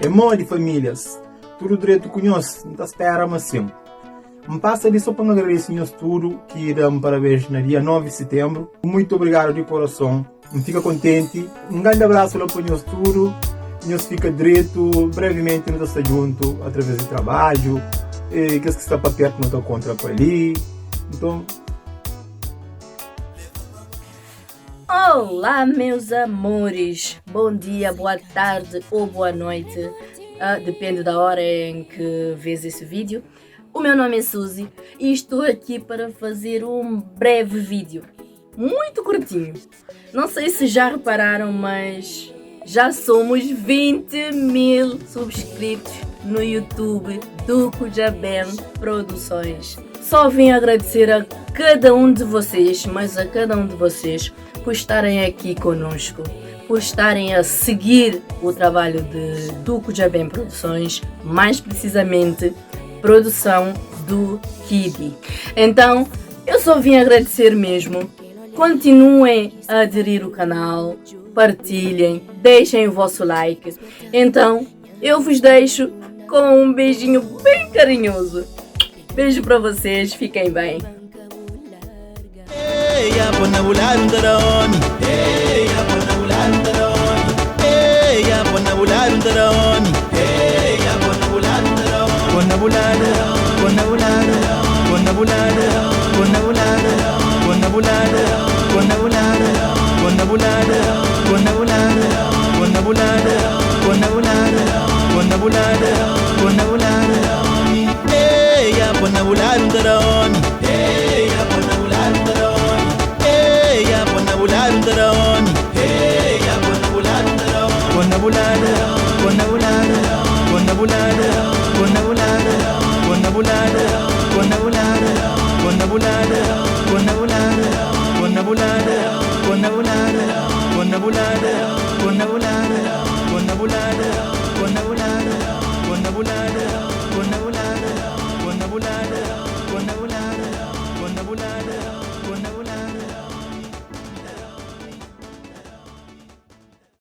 É mó de famílias. Tudo direito conhece, não está esperando assim. Me passa ali só para agradecer tudo que irão parabéns no dia 9 de setembro. Muito obrigado de coração. Me fica contente. Um grande abraço lá para nós tudo. Nós fica direito. Brevemente nós estamos juntos através do trabalho. Que está para perto não está contra para ali. Então. Olá, meus amores. Bom dia, boa tarde ou boa noite. Depende da hora em que vês esse vídeo. O meu nome é Suzy e estou aqui para fazer um breve vídeo, muito curtinho. Não sei se já repararam, mas já somos 20.000 subscritos no YouTube do Kujabem Produções. Só vim agradecer a cada um de vocês, mas a cada um de vocês, por estarem aqui conosco, por estarem a seguir o trabalho do Kujabem Produções, mais precisamente produção do Kibi. Então, eu só vim agradecer mesmo. Continuem a aderir o canal, partilhem, deixem o vosso like. Então, eu vos deixo com um beijinho bem carinhoso. Beijo para vocês, fiquem bem. Con